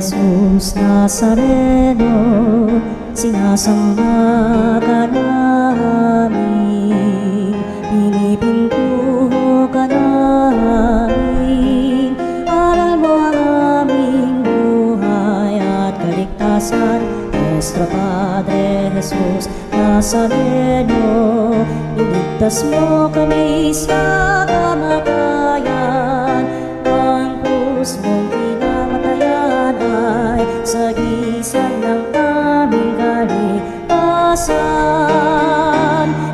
Jesus Nazareno, sinasamba ka namin, pinipinto ka namin. Aral mo ang aming buhay at kaligtasan, Nuestro Padre Jesus Nazareno, iligtas mo kami sa kamatayan. Ang krus mong pinamatayan ay sagisag ng aming kaligtasan.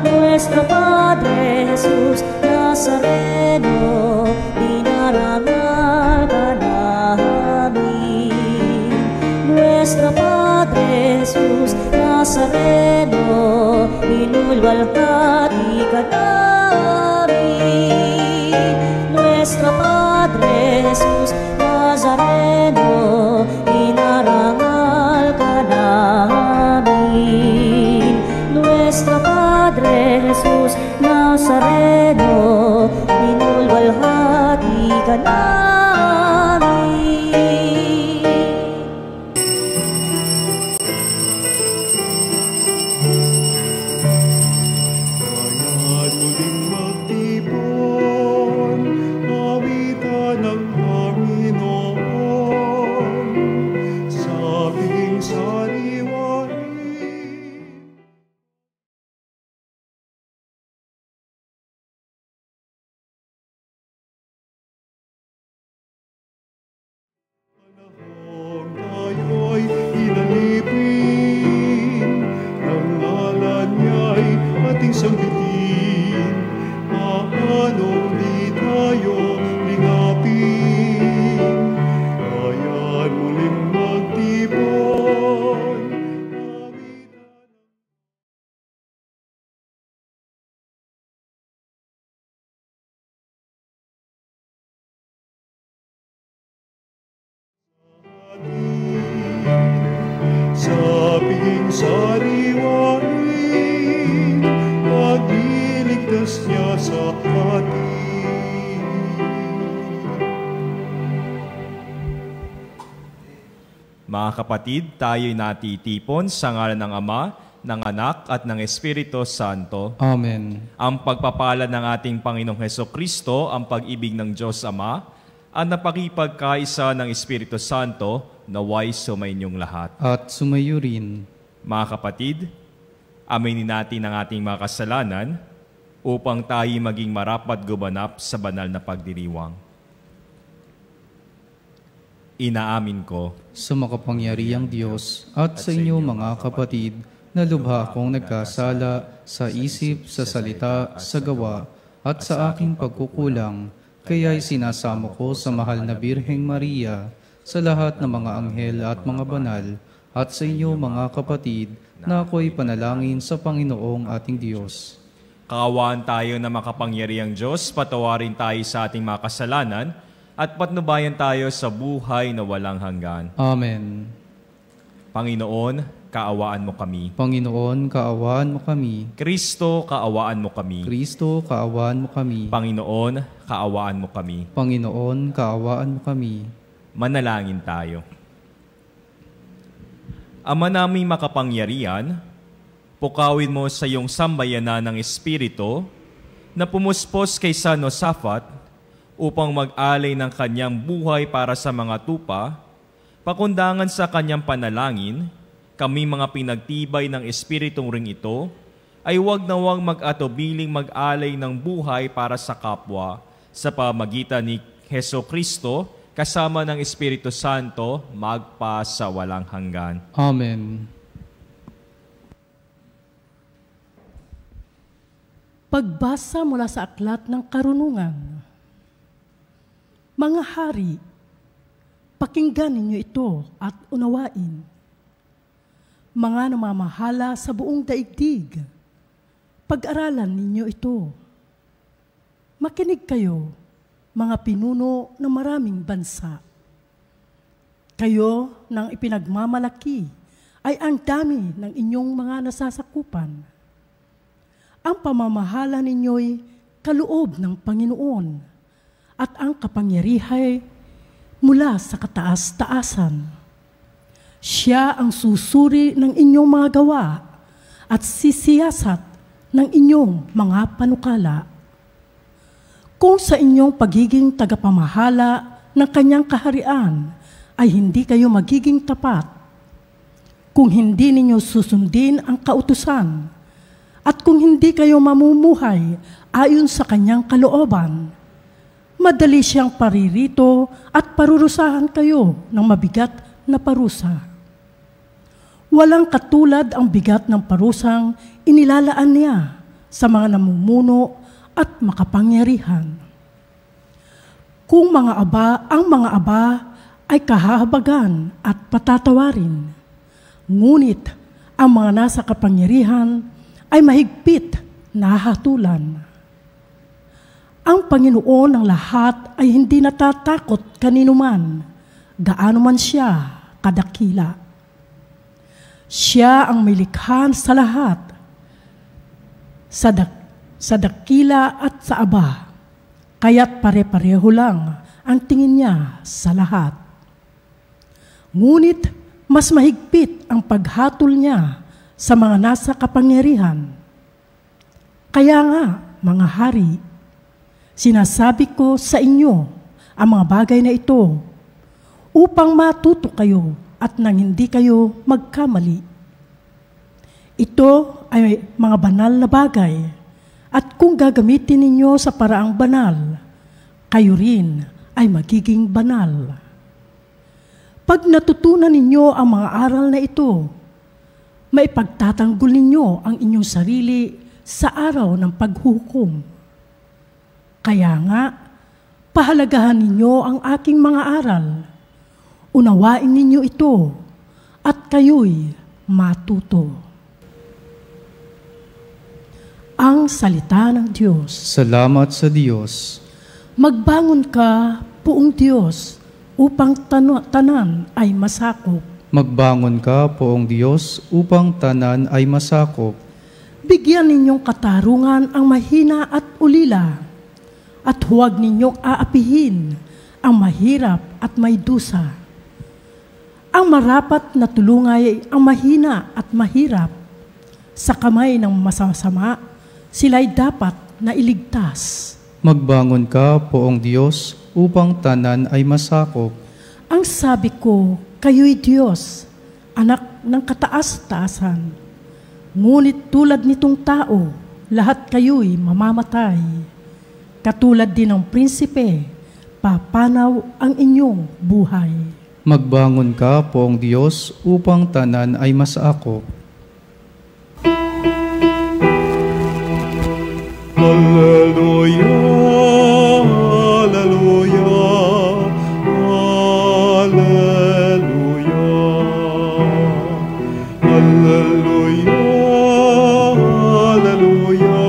Nuestro Padre Jesus Nazareno, dinarangal ka namin. Nuestro Padre Jesus Nazareno, inulwalhati ka namin. Nuestro Padre Jesus Nazareno, inarangal ka namin. Nuestro Padre Jesus Nazareno, inulwalhati ka namin. Sabing sariwain, magiligtas niya sa atin. Mga kapatid, tayo'y natitipon sa ngalan ng Ama, ng Anak at ng Espiritu Santo. Amen. Ang pagpapala ng ating Panginoong Hesukristo, ang pag-ibig ng Diyos Ama, ang napakipagkaisa ng Espiritu Santo, naway sumainyong lahat. At sumayo rin. Mga kapatid, aminin natin ang ating mga kasalanan upang tayo maging marapat gumanap sa banal na pagdiriwang. Inaamin ko sa makapangyarihang Diyos at sa inyo mga kapatid na lubha akong nagkasala sa isip, sa salita, sa gawa at sa aking pagkukulang, kaya'y sinasamo ko sa mahal na Birheng Maria, sa lahat ng mga anghel at mga banal, at sa inyo mga kapatid, na ako'y panalangin sa Panginoong ating Diyos. Kaawaan tayo na makapangyarihang Diyos, patawarin tayo sa ating mga kasalanan, at patnubayan tayo sa buhay na walang hanggan. Amen. Panginoon, kaawaan mo kami. Panginoon, kaawaan mo kami. Kristo, kaawaan mo kami. Kristo, kaawaan mo kami. Panginoon, kaawaan mo kami. Panginoon, kaawaan mo kami. Manalangin tayo. Ama naming makapangyarihan, pukawin mo sa iyong sambayanan ng Espiritu na pumuspos kay San Josaphat upang mag-alay ng kanyang buhay para sa mga tupa, pakundangan sa kanyang panalangin, kami mga pinagtibay ng Espiritong ring ito, ay huwag na huwag mag-atubiling mag-alay ng buhay para sa kapwa sa pamagitan ni Hesukristo, kasama ng Espiritu Santo, magpa sa walang hanggan. Amen. Pagbasa mula sa Aklat ng Karunungan. Mga hari, pakinggan ninyo ito at unawain. Mga namamahala sa buong daigdig, pag-aralan ninyo ito. Makinig kayo, mga pinuno ng maraming bansa. Kayo nang ipinagmamalaki ay ang dami ng inyong mga nasasakupan. Ang pamamahala ninyo'y kaloob ng Panginoon at ang kapangyarihay mula sa kataas-taasan. Siya ang susuri ng inyong mga gawa at sisiyasat ng inyong mga panukala. Kung sa inyong pagiging tagapamahala ng kanyang kaharian ay hindi kayo magiging tapat, kung hindi ninyo susundin ang kautusan, at kung hindi kayo mamumuhay ayon sa kanyang kalooban, madali siyang paririto at parurusahan kayo ng mabigat na parusa. Walang katulad ang bigat ng parusang inilalaan niya sa mga namumuno at makapangyarihan. Kung ang mga aba ay kahahabagan at patatawarin, ngunit ang mga nasa kapangyarihan ay mahigpit na hatulan. Ang Panginoon ng lahat ay hindi natatakot kanino man, gaano man siya kadakila. Siya ang may likha sa lahat, sa dakila at sa aba, kaya't pare-pareho lang ang tingin niya sa lahat. Ngunit mas mahigpit ang paghatol niya sa mga nasa kapangyarihan. Kaya nga, mga hari, sinasabi ko sa inyo ang mga bagay na ito upang matuto kayo at nang hindi kayo magkamali. Ito ay mga banal na bagay, at kung gagamitin ninyo sa paraang banal, kayo rin ay magiging banal. Pag natutunan ninyo ang mga aral na ito, maipagtatanggol ninyo ang inyong sarili sa araw ng paghukom. Kaya nga, pahalagahan ninyo ang aking mga aral. Unawain ninyo ito at kayo'y matuto. Ang salita ng Diyos. Salamat sa Diyos. Magbangon ka, Poong Diyos, upang tanan ay masakop. Magbangon ka, Poong Diyos, upang tanan ay masakop. Bigyan ninyong katarungan ang mahina at ulila, at huwag ninyong aapihin ang mahirap at may dusa. Ang marapat na tulungay ang mahina at mahirap. Sa kamay ng masasama, sila'y dapat na iligtas. Magbangon ka, Poong Diyos, upang tanan ay masakop. Ang sabi ko, kayo'y Diyos, anak ng kataas-taasan. Ngunit tulad nitong tao, lahat kayo'y mamamatay. Katulad din ng prinsipe, papanaw ang inyong buhay. Magbangon ka, Poong Diyos, upang tanan ay masakop. Alleluia, Alleluia, Alleluia, Alleluia, Alleluia,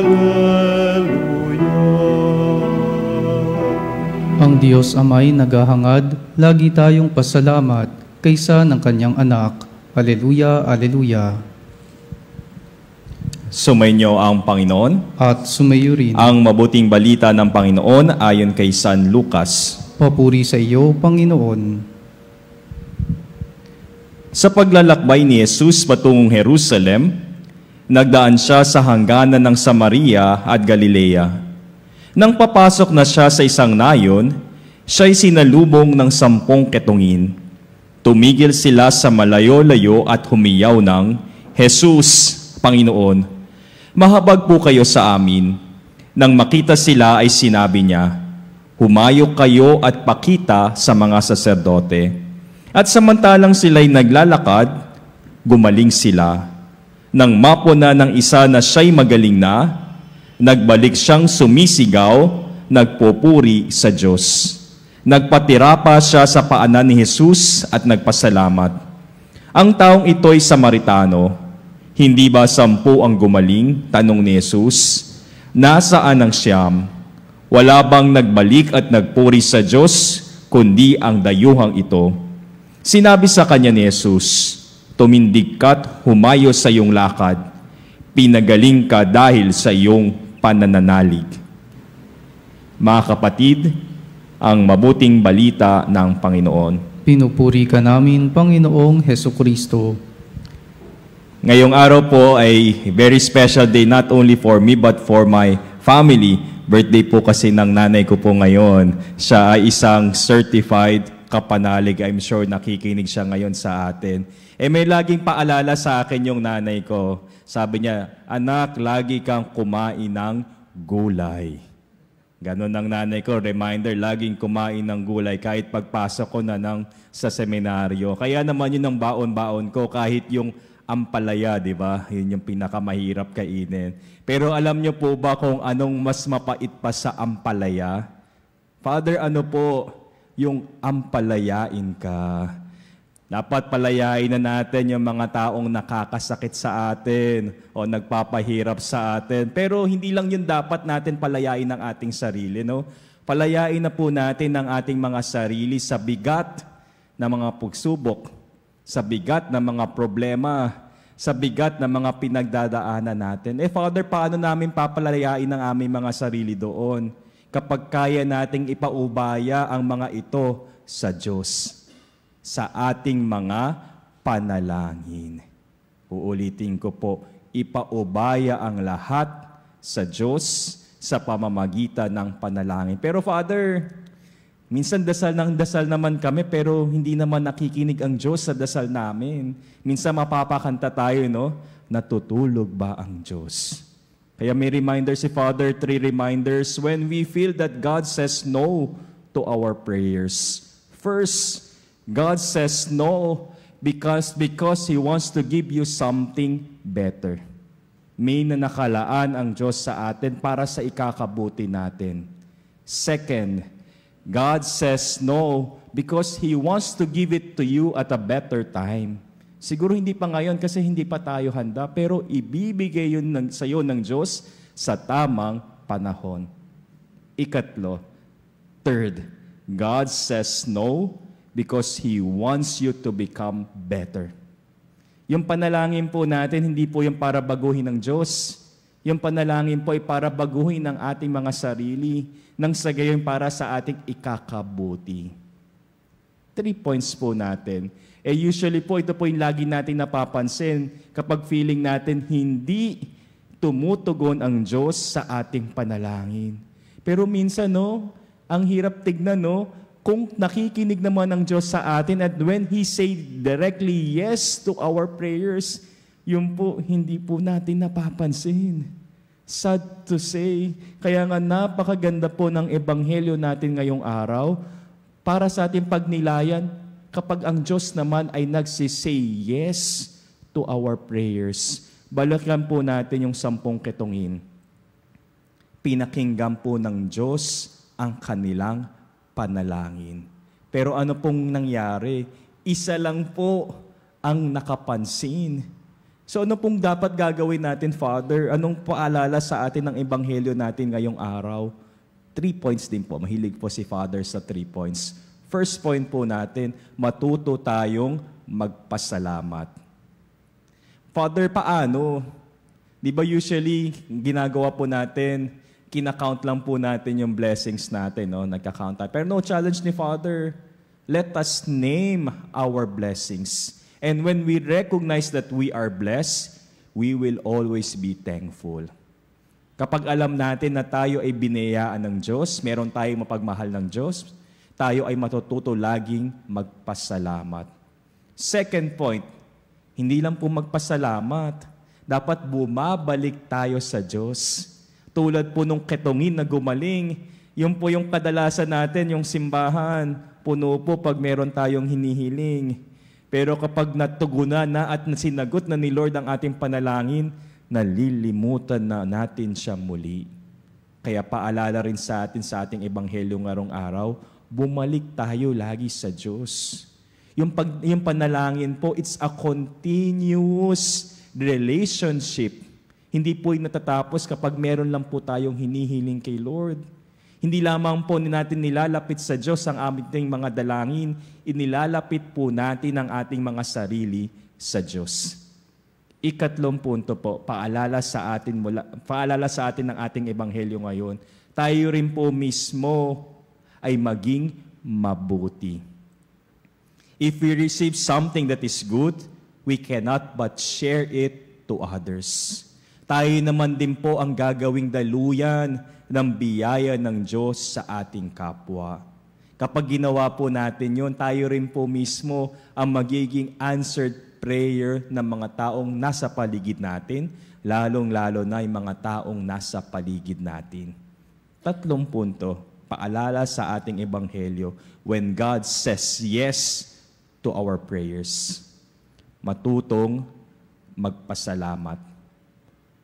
Alleluia. Ang Diyos Ama'y naghahangad, lagi tayong pasalamat kaysa ng Kanyang anak. Alleluia, Alleluia. Sumainyo ang Panginoon. At sumayo rin. Ang mabuting balita ng Panginoon ayon kay San Lucas. Papuri sa iyo, Panginoon. Sa paglalakbay ni Jesus patungong Jerusalem, nagdaan siya sa hangganan ng Samaria at Galilea. Nang papasok na siya sa isang nayon, siya'y sinalubong ng 10 ketungin. Tumigil sila sa malayo-layo at humiyaw ng, "Jesus, Panginoon, mahabag po kayo sa amin." Nang makita sila ay sinabi niya, "Humayo kayo at pakita sa mga saserdote." At samantalang sila'y naglalakad, gumaling sila. Nang mapuna ng isa na siya'y magaling na, nagbalik siyang sumisigaw, nagpupuri sa Diyos. Nagpatira pa siya sa paanan ni Jesus at nagpasalamat. Ang taong ito'y Samaritano. Hindi ba 10 ang gumaling? Tanong ni Jesus. Nasaan ang 9? Wala bang nagbalik at nagpuri sa Diyos, kundi ang dayuhang ito? Sinabi sa kanya ni Jesus, "Tumindig ka't humayo sa iyong lakad. Pinagaling ka dahil sa iyong panananalig." Mga kapatid, ang mabuting balita ng Panginoon. Pinupuri ka namin, Panginoong Hesukristo. Ngayong araw po ay very special day not only for me but for my family. Birthday po kasi ng nanay ko po ngayon. Siya ay isang certified kapanalig. I'm sure nakikinig siya ngayon sa atin. May laging paalala sa akin yung nanay ko. Sabi niya, anak, lagi kang kumain ng gulay. Ganon ang nanay ko, reminder, laging kumain ng gulay kahit pagpasok ko na sa seminaryo. Kaya naman yun ang baon-baon ko kahit yung ampalaya, di ba? Yun yung pinakamahirap kainin. Pero alam niyo po ba kung anong mas mapait pa sa ampalaya? Father, ano po yung ampalayain ka? Dapat palayain na natin yung mga taong nakakasakit sa atin o nagpapahirap sa atin. Pero hindi lang yun dapat natin palayain ang ating sarili, no? Palayain na po natin ang ating mga sarili sa bigat na mga pagsubok, sa bigat na mga problema, sa bigat na mga pinagdadaanan natin. Father, paano namin papalayain ang aming mga sarili doon kapag kaya nating ipaubaya ang mga ito sa Diyos, sa ating mga panalangin? Uulitin ko po, ipaubaya ang lahat sa Diyos sa pamamagitan ng panalangin. Pero Father, minsan dasal naman kami pero hindi naman nakikinig ang Diyos sa dasal namin. Minsan mapapakanta tayo, no? Natutulog ba ang Diyos? Kaya may reminder si Father, 3 reminders when we feel that God says no to our prayers. First, God says no because He wants to give you something better. May nakalaan ang Diyos sa atin para sa ikakabuti natin. Second, God says no because He wants to give it to you at a better time. Siguro hindi pa ngayon kasi hindi pa tayo handa, pero ibibigay yun sa iyo ng Diyos sa tamang panahon. Ikatlo, third, God says no because He wants you to become better. Yung panalangin po natin, hindi po yung para baguhin ng Diyos. Yung panalangin po ay para baguhin ang ating mga sarili, nang sa gayon para sa ating ikakabuti. 3 points po natin. Usually po, ito po yung lagi natin napapansin kapag feeling natin hindi tumutugon ang Diyos sa ating panalangin. Pero minsan, no, ang hirap tignan, no, kung nakikinig naman ang Diyos sa atin at when He say directly yes to our prayers, yun po, hindi po natin napapansin. Sad to say. Kaya nga napakaganda po ng ebanghelyo natin ngayong araw para sa ating pagnilayan kapag ang Diyos naman ay nagsisay yes to our prayers. Balikan po natin yung 10 ketungin. Pinakinggan po ng Diyos ang kanilang panalangin. Pero ano pong nangyari? Isa lang po ang nakapansin. So ano pong dapat gagawin natin, Father? Anong paalala sa atin ng ebanghelyo natin ngayong araw? 3 points din po. Mahilig po si Father sa 3 points. First point po natin, matuto tayong magpasalamat. Father, paano? Di ba usually ginagawa po natin, kinakount lang po natin yung blessings natin, no? Nagka-count tayo. Pero no challenge ni Father, let us name our blessings. And when we recognize that we are blessed, we will always be thankful. Kapag alam natin na tayo ay binayaan ng Diyos, meron tayong mapagmahal ng Diyos, tayo ay matututo laging magpasalamat. Second point, hindi lang po magpasalamat, dapat bumabalik tayo sa Diyos. Tulad po nung ketungin na gumaling, yun po yung kadalasan natin, yung simbahan, puno po pag meron tayong hinihiling. Pero kapag natugunan na at sinagot na ni Lord ang ating panalangin, nalilimutan na natin siya muli. Kaya paalala rin sa atin sa ating ebanghelyo ngarong araw, bumalik tayo lagi sa Diyos. Yung panalangin po, it's a continuous relationship. Hindi po yung natatapos kapag meron lang po tayong hinihiling kay Lord. Hindi lamang po natin nilalapit sa Diyos ang ating mga dalangin, inilalapit po natin ang ating mga sarili sa Diyos. Ikatlong punto po, paalala sa atin ng ating ebanghelyo ngayon, tayo rin po mismo ay maging mabuti. If we receive something that is good, we cannot but share it to others. Tayo naman din po ang gagawing daluyan ng biyaya ng Diyos sa ating kapwa. Kapag ginawa po natin yun, tayo rin po mismo ang magiging answered prayer ng mga taong nasa paligid natin, lalong-lalo na yung mga taong nasa paligid natin. 3 punto, paalala sa ating ebanghelyo, when God says yes to our prayers, matutong magpasalamat.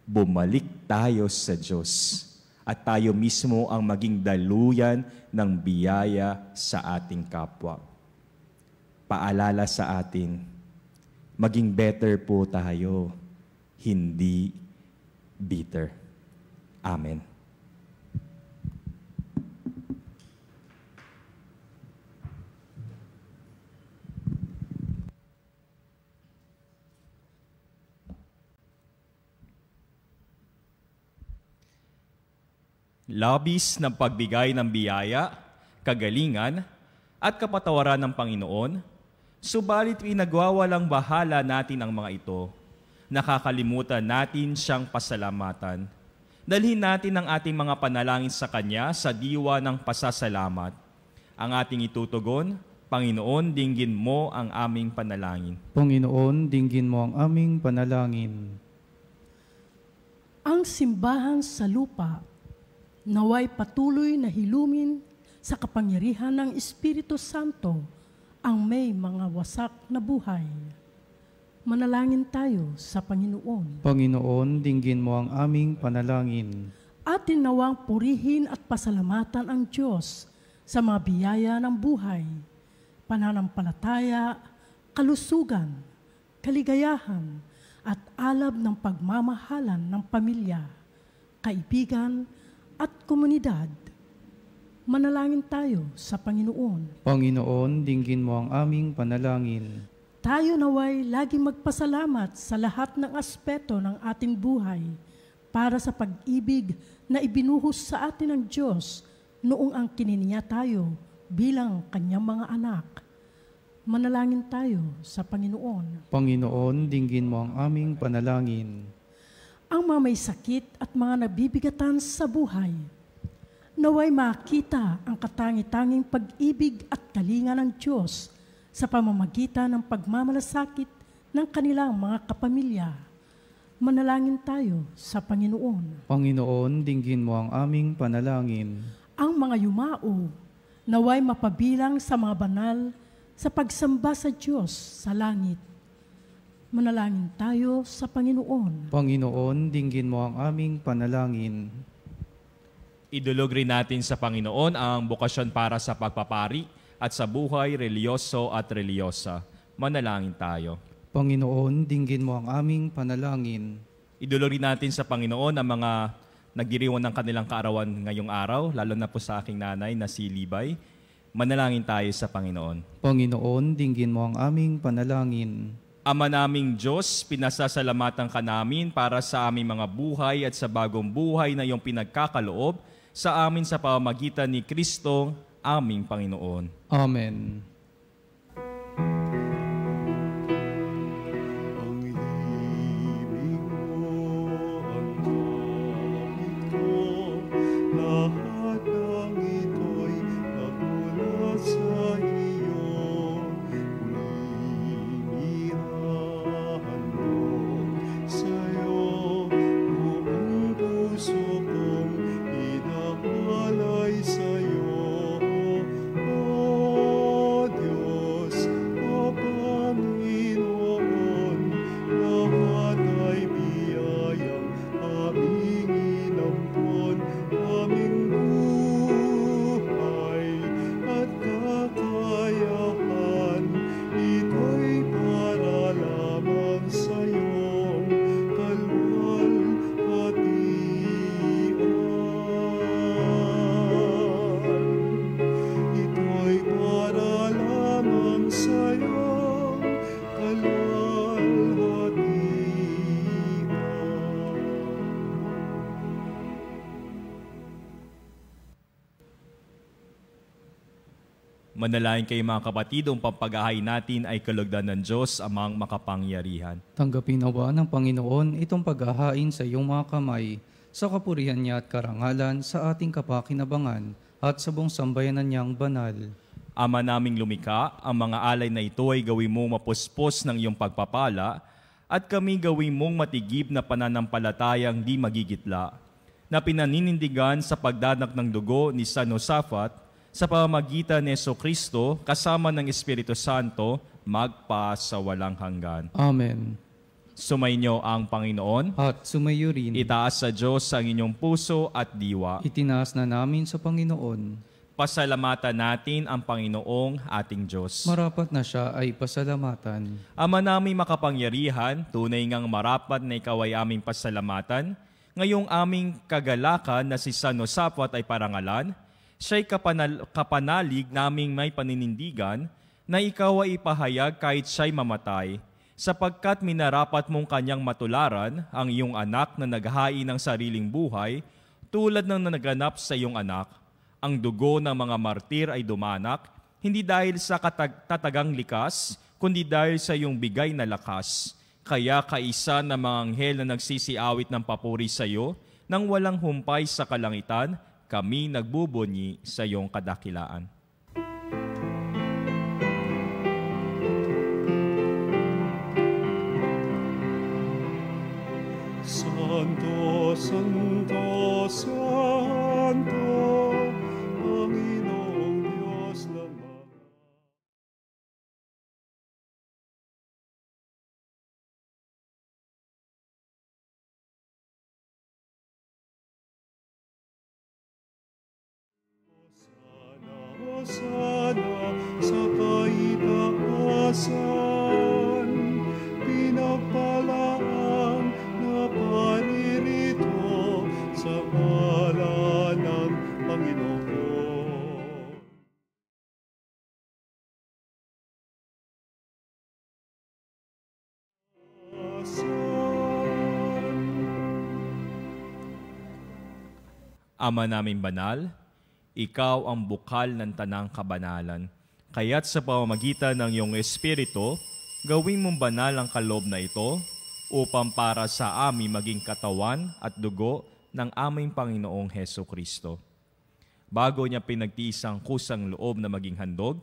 Bumalik tayo sa Diyos at tayo mismo ang maging daluyan ng biyaya sa ating kapwa. Paalala sa atin, maging better po tayo, hindi bitter. Amen. Labis ng pagbigay ng biyaya, kagalingan, at kapatawaran ng Panginoon, subalit pinagwawalang bahala natin ang mga ito. Nakakalimutan natin siyang pasalamatan. Dalhin natin ang ating mga panalangin sa Kanya sa diwa ng pasasalamat. Ang ating itutugon, Panginoon, dinggin mo ang aming panalangin. Panginoon, dinggin mo ang aming panalangin. Ang simbahan sa lupa, naway patuloy na hilumin sa kapangyarihan ng Espiritu Santo ang may mga wasak na buhay. Manalangin tayo sa Panginoon. Panginoon, dinggin mo ang aming panalangin. Atin nawang purihin at pasalamatan ang Diyos sa mga biyaya ng buhay, pananampalataya, kalusugan, kaligayahan, at alab ng pagmamahalan ng pamilya, kaibigan, at komunidad. Manalangin tayo sa Panginoon. Panginoon, dinggin mo ang aming panalangin. Tayo naway laging magpasalamat sa lahat ng aspeto ng ating buhay para sa pag-ibig na ibinuhos sa atin ng Diyos noong ang kininiya tayo bilang Kanyang mga anak. Manalangin tayo sa Panginoon. Panginoon, dinggin mo ang aming panalangin. Ang mga may sakit at mga nabibigatan sa buhay, naway makita ang katangi-tanging pag-ibig at kalinga ng Diyos sa pamamagitan ng pagmamalasakit ng kanilang mga kapamilya. Manalangin tayo sa Panginoon. Panginoon, dinggin mo ang aming panalangin. Ang mga yumao, naway mapabilang sa mga banal sa pagsamba sa Diyos sa langit. Manalangin tayo sa Panginoon. Panginoon, dinggin mo ang aming panalangin. Idulog rin natin sa Panginoon ang bukasyon para sa pagpapari at sa buhay reliyoso at reliyosa. Manalangin tayo. Panginoon, dinggin mo ang aming panalangin. Idulog rin natin sa Panginoon ang mga nagdiriwang ng kanilang kaarawan ngayong araw, lalo na po sa aking nanay na si Libay. Manalangin tayo sa Panginoon. Panginoon, dinggin mo ang aming panalangin. Ama naming Diyos, pinasasalamatan ka namin para sa aming mga buhay at sa bagong buhay na iyong pinagkakaloob sa amin sa pamamagitan ni Kristo, aming Panginoon. Amen. Ang ibig mo, ang gamit ko, lahat ng ito'y nagmula sa iyo. Inihahan mo sa'yo, buong puso kong inahalay sa'yo. O Diyos, o Manalangin kayo mga kapatid, ang pampagahay natin ay kalugdan ng Diyos amang makapangyarihan. Tanggapin nawa ng Panginoon itong paghahain sa iyong mga kamay, sa kapurihan niya at karangalan sa ating kapakinabangan at sa buong sambayanan niyang banal. Ama naming lumikha, ang mga alay na ito ay gawin mong mapuspos ng iyong pagpapala at kami gawin mong matigib na pananampalatayang di magigitla, na pinaninindigan sa pagdanak ng dugo ni San Josaphat sa pamamagitan ni Jesucristo kasama ng Espiritu Santo magpa sa walang hanggan. Amen. Sumainyo ang Panginoon. At sumayo rin. Itaas sa Diyos ang inyong puso at diwa. Itinaas na namin sa Panginoon. Pasalamatan natin ang Panginoong ating Diyos. Marapat na siya ay pasalamatan. Ama naming makapangyarihan, tunay ngang marapat na ikaw ay aming pasalamatan. Ngayong aming kagalakan na si San Josaphat ay parangalan, siya'y kapanalig naming may paninindigan na ikaw ay ipahayag kahit siya'y mamatay, sapagkat minarapat mong kanyang matularan ang iyong anak na naghain ng sariling buhay tulad ng naganap sa iyong anak. Ang dugo ng mga martir ay dumanak, hindi dahil sa tatagang likas, kundi dahil sa iyong bigay na lakas. Kaya kaisa ng mga anghel na nagsisiawit ng papuri sa iyo, nang walang humpay sa kalangitan, kami nagbubunyi sa iyong kadakilaan. Santo, Santo, Santo, Panginoong Diyos ng mga Hosana sa kaitaasan, pinagpalaan na paririto sa ngalan ng Panginoon. Ama naming banal, ikaw ang bukal ng tanang kabanalan. Kaya't sa pamamagitan ng iyong Espiritu, gawin mong banal ang kaloob na ito upang para sa amin maging katawan at dugo ng aming Panginoong Hesukristo. Bago niya pinagtiis ang kusang loob na maging handog,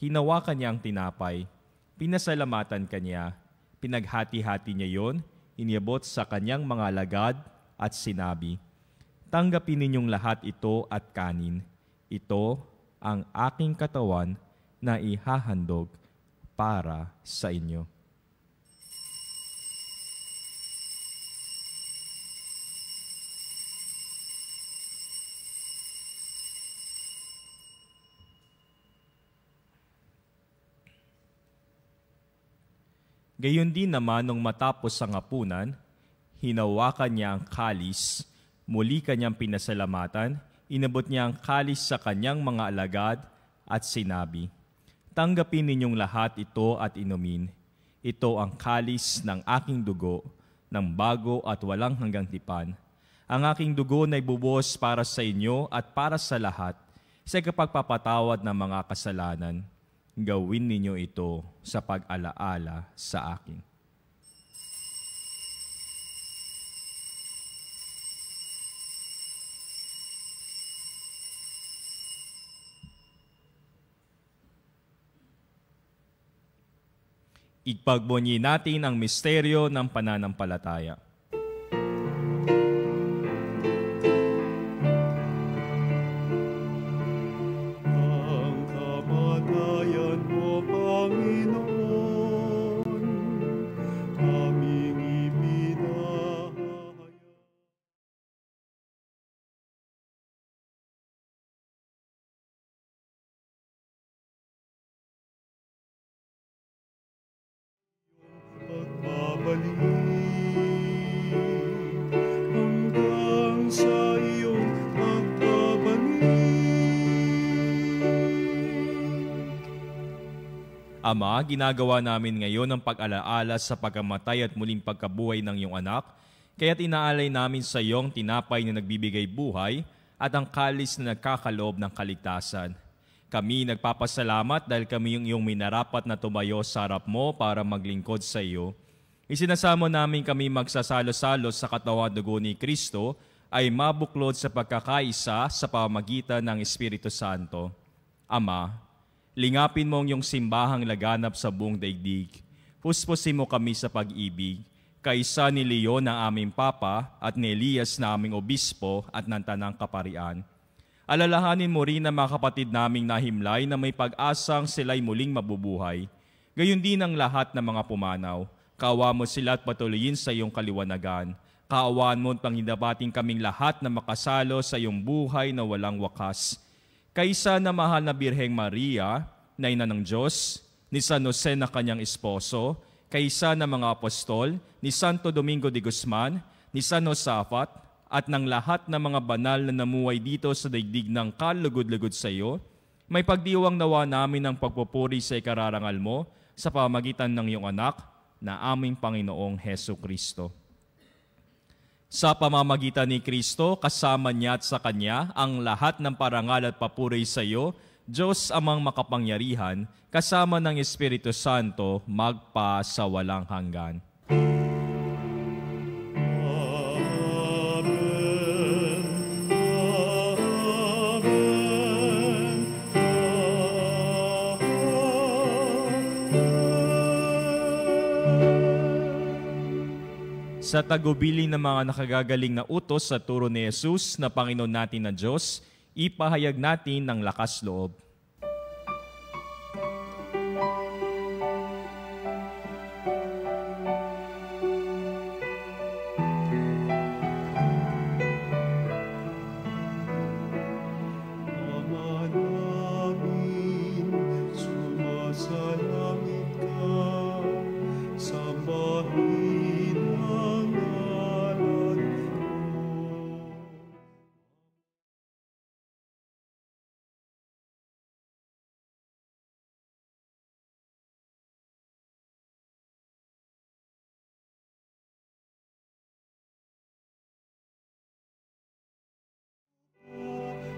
hinawakan niya ang tinapay, pinasalamatan kanya, pinaghati-hati niya yon, iniabot sa kanyang mga alagad at sinabi, "Tanggapin ninyong lahat ito at kanin. Ito ang aking katawan na ihahandog para sa inyo." Gayon din naman nung matapos ang hapunan, hinawakan niya ang kalis, muli kanyang pinasalamatan, inabot niya ang kalis sa kanyang mga alagad at sinabi, "Tanggapin ninyong lahat ito at inumin. Ito ang kalis ng aking dugo, ng bago at walang hanggang tipan. Ang aking dugo na ibubuhos para sa inyo at para sa lahat, sa kapagpapatawad ng mga kasalanan. Gawin ninyo ito sa pag-alaala sa akin." Ipagbunyi natin ang misteryo ng pananampalataya. Ang kamatayan mo, Panginoon, aming ipinahayag. Pagbabalik hanggang sa iyong pagbabalik. Ama, ginagawa namin ngayon ang pag-alaala sa pagkamatay at muling pagkabuhay ng iyong anak, kaya't inaalay namin sa iyong tinapay na nagbibigay buhay at ang kalis na nagkakaloob ng kaligtasan. Kami nagpapasalamat dahil kami yung iyong minarapat na tumayo sa harap mo para maglingkod sa iyo. Isinasamo namin kami magsasalo-salo sa katawan dugo ni Kristo ay mabuklod sa pagkakaisa sa pamamagitan ng Espiritu Santo. Ama, lingapin mo ang iyong simbahang laganap sa buong daigdig. Puspusin mo kami sa pag-ibig, kaisa ni Leon na aming Papa at ni Elias na aming Obispo at ng Tanang Kaparian. Alalahanin mo rin ang mga kapatid naming nahimlay na may pag-asang sila'y muling mabubuhay. Gayon din ang lahat ng mga pumanaw. Kaawa mo sila at patuloyin sa iyong kaliwanagan. Kaawaan mo at panghindabating kaming lahat na makasalo sa iyong buhay na walang wakas. Kaisa na mahal na Birheng Maria, na ina ng Diyos, ni San Jose na kanyang esposo, kaisa na mga apostol, ni Santo Domingo de Guzman, ni San Josafat, at ng lahat ng mga banal na namuhay dito sa daigdig ng kalugod-lugod sa iyo, may pagdiwang nawa namin ng pagpupuri sa ikararangal mo sa pamagitan ng iyong anak na aming Panginoong Heso Kristo. Sa pamamagitan ni Kristo, kasama niya at sa Kanya, ang lahat ng parangal at papuri sa iyo, Diyos amang makapangyarihan, kasama ng Espiritu Santo, magpa sa walang hanggan. Sa tagubilin ng mga nakagagaling na utos sa turo ni Jesus na Panginoon natin na Diyos, ipahayag natin ng lakas loob. Ama namin, sumasalangit ka, sambahin ang ngalan mo.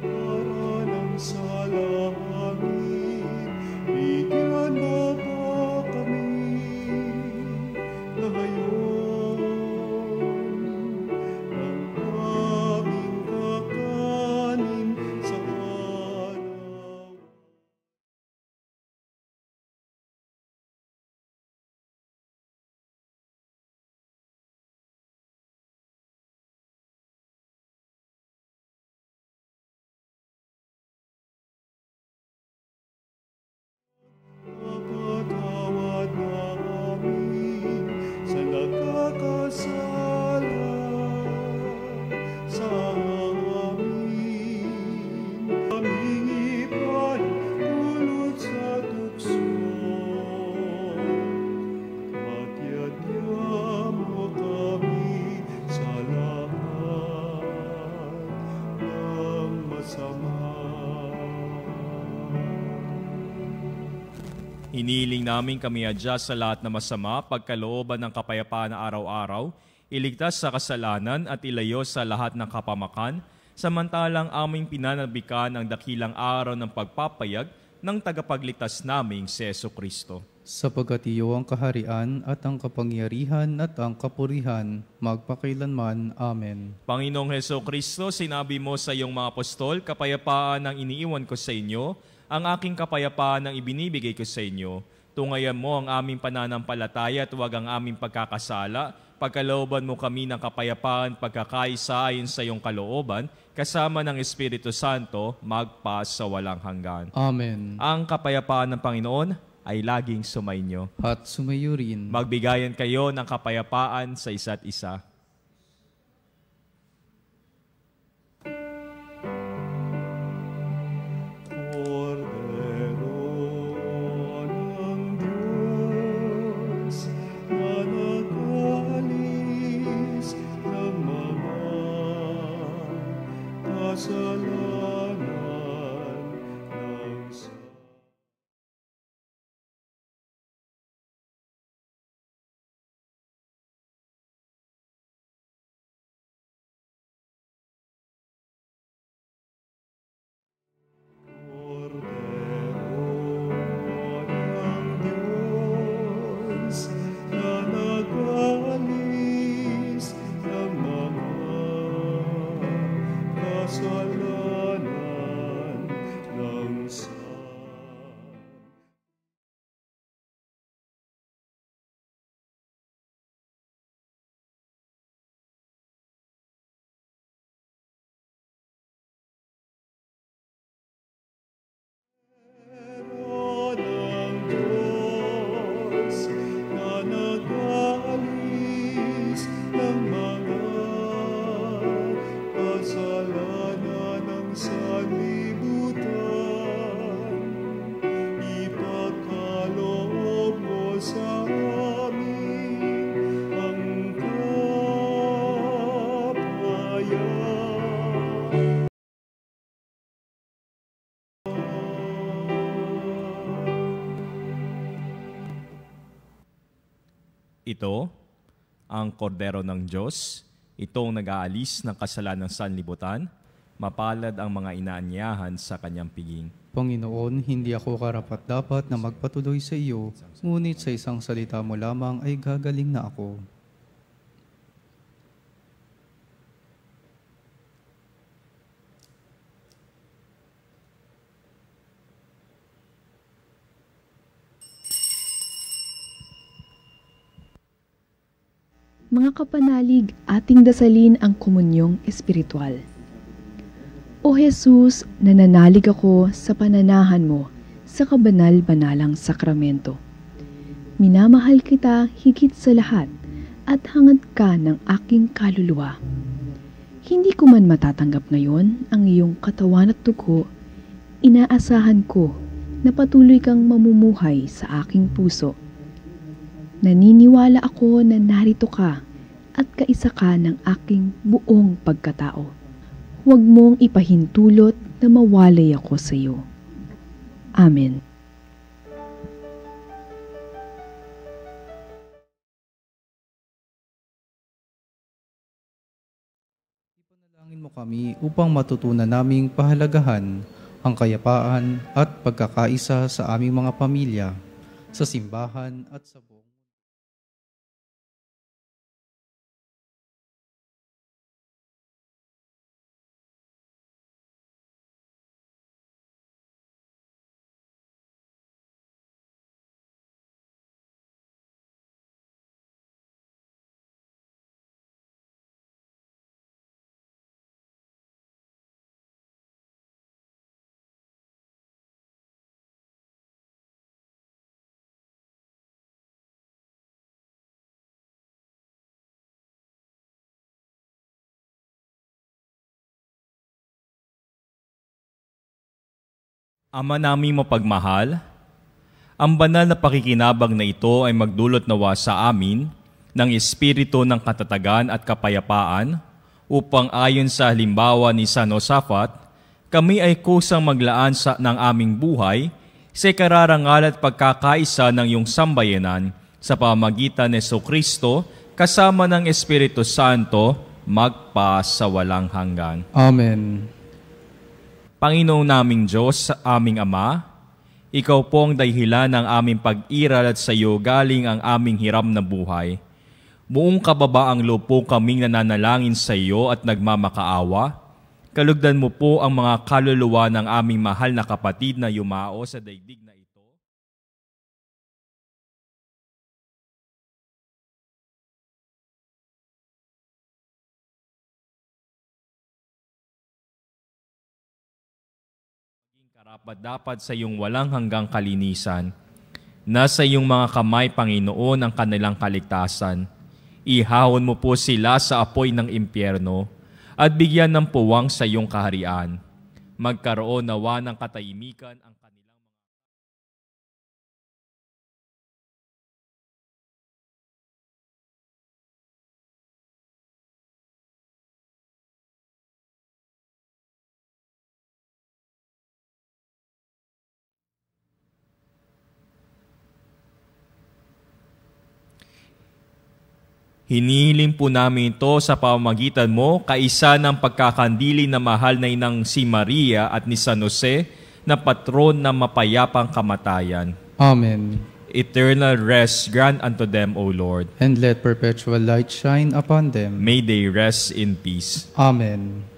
Para ng salangit, bigyan mo po kami ngayon ng aming kakanin sa araw. Napatawad namin sa nagkakasala sa amin. Aming ipahintulot sa tukso, magyadya mo kami sa lahat ng masama. Hiniling namin kami adya sa lahat na masama, pagkalooban ng kapayapaan na araw-araw, iligtas sa kasalanan at ilayo sa lahat ng kapamakan, samantalang aming pinanabikan ang dakilang araw ng pagpapayag ng tagapagligtas naming si Jesu Kristo. Sapagkat iyo ang kaharian at ang kapangyarihan at ang kapurihan, magpakailanman. Amen. Panginoong Heso Kristo, sinabi mo sa iyong mga apostol, kapayapaan ang iniiwan ko sa inyo, ang aking kapayapaan ang ibinibigay ko sa inyo. Tungayan mo ang aming pananampalataya at huwag ang aming pagkakasala. Pagkalooban mo kami ng kapayapaan, pagkakaisa ayon sa iyong kalooban, kasama ng Espiritu Santo, magpa sa walang hanggan. Amen. Ang kapayapaan ng Panginoon ay laging sumainyo. At sumayo rin. Magbigayan kayo ng kapayapaan sa isa't isa. Cordero ng Diyos, na nag-alis ng mga kasalanan. Ito, ang kordero ng Diyos, itong nag-aalis ng kasalanan ng sanlibutan, mapalad ang mga inaanyahan sa kanyang piging. Panginoon, hindi ako karapat-dapat na magpatuloy sa iyo, ngunit sa isang salita mo lamang ay gagaling na ako. Mga kapanalig, ating dasalin ang komunyong espiritual. O Jesus, nananalig ako sa pananahan mo sa kabanal-banalang sakramento. Minamahal kita higit sa lahat at hangad ka ng aking kaluluwa. Hindi ko man matatanggap ngayon ang iyong katawan at dugo, inaasahan ko na patuloy kang mamumuhay sa aking puso. Naniniwala ako na narito ka at kaisa ka ng aking buong pagkatao. Huwag mong ipahintulot na mawalay ako sa iyo. Amen. Ipanalangin mo kami upang matutunan naming pahalagahan ang kayapaan at pagkakaisa sa aming mga pamilya, sa simbahan at sa buong Ama naming mapagmahal, ang banal na pakikinabang na ito ay magdulot nawa sa amin ng espiritu ng katatagan at kapayapaan upang ayon sa halimbawa ni San Josaphat, kami ay kusang maglaan ng aming buhay sa kararangal at pagkakaisa ng iyong sambayanan sa pamamagitan ni Jesucristo kasama ng Espiritu Santo magpa sa walang hanggan. Amen. Panginoong naming Diyos, aming Ama, Ikaw po ang dahilan ng aming pag-iral at sa iyo galing ang aming hiram na buhay. Buong kababaang loob po kaming nananalangin sa iyo at nagmamakaawa. Kalugdan mo po ang mga kaluluwa ng aming mahal na kapatid na yumao sa daigdig na ito. Karapat-dapat sa iyong walang hanggang kalinisan. Nasa iyong mga kamay, Panginoon, ang kanilang kaligtasan. Ihahon mo po sila sa apoy ng impyerno at bigyan ng puwang sa iyong kaharian. Magkaroon nawa ng katahimikan ang kanilang Hinihiling po namin ito sa pamamagitan mo, kaisa ng pagkakandili na mahal na inang si Maria at ni San Jose, na patron ng mapayapang kamatayan. Amen. Eternal rest grant unto them, O Lord. And let perpetual light shine upon them. May they rest in peace. Amen.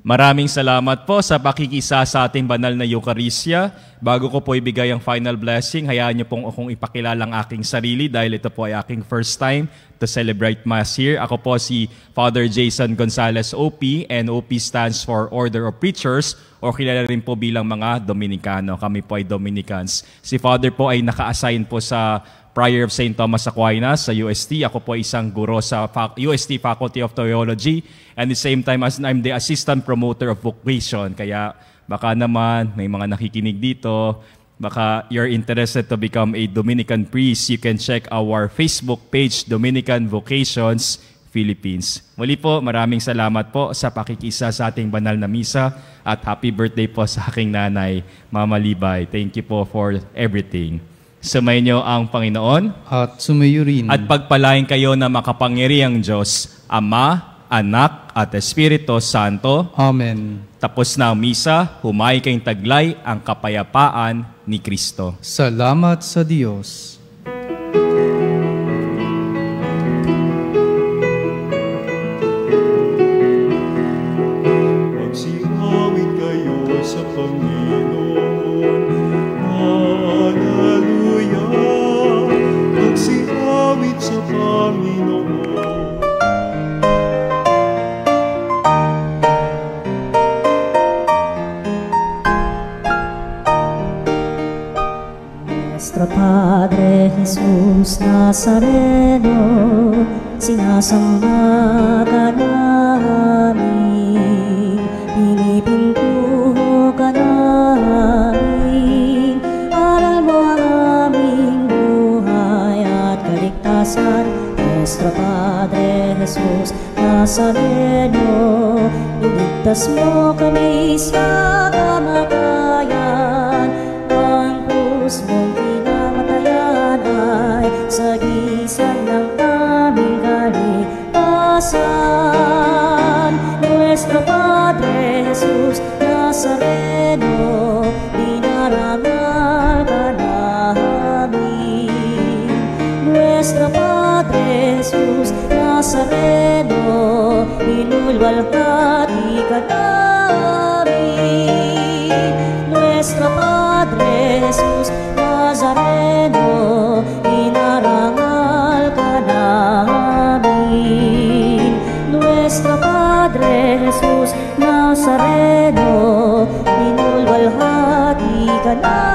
Maraming salamat po sa pakikisa sa ating banal na Eucharistia. Bago ko po ibigay ang final blessing, hayaan niyo pong akong ipakilala ang aking sarili dahil ito po ay aking first time to celebrate Mass here. Ako po si Father Jason Gonzalez OP, and OP stands for Order of Preachers o kilala rin po bilang mga Dominicano. Kami po ay Dominicans. Si Father po ay naka-assign po sa Prior of St. Thomas Aquinas sa UST. Ako po isang guro sa UST Faculty of Theology, and the same time as I'm the Assistant Promoter of Vocation. Kaya baka naman may mga nakikinig dito, baka you're interested to become a Dominican priest, you can check our Facebook page, Dominican Vocations Philippines. Muli po, maraming salamat po sa pakikisa sa ating banal na misa at happy birthday po sa aking nanay, Mama Libay. Thank you po for everything. Sumayin niyo ang Panginoon At sumayo rin. at pagpalain kayo na makapangyarihang Diyos, Ama, Anak at Espiritu Santo. Amen. Tapos na ang misa, humayo kayong taglay ang kapayapaan ni Kristo. Salamat sa Diyos. Magsihawid kayo sa Panginoon. Hallelujah! Magsihawid sa Panginoon. Nuestro Padre Jesús Nazareno, sinasamba ka namin, pinipintuho ka namin, aral mo ang aming buhay at kaligtasan. Nuestro Padre Jesús Nazareno, iligtas mo kami sa kamatayan, ang krus mong pinamatayan ay sagisag ng aming kaligtasan. Nuestro Padre Jesus Nazareno, dinarangal ka namin. Nuestro Padre Jesus Nazareno, inulwalhati ka namin. Nuestro Padre Jesus Nazareno, inarangal ka namin. Nuestro Padre Jesus Nazareno, inulwalhati ka namin.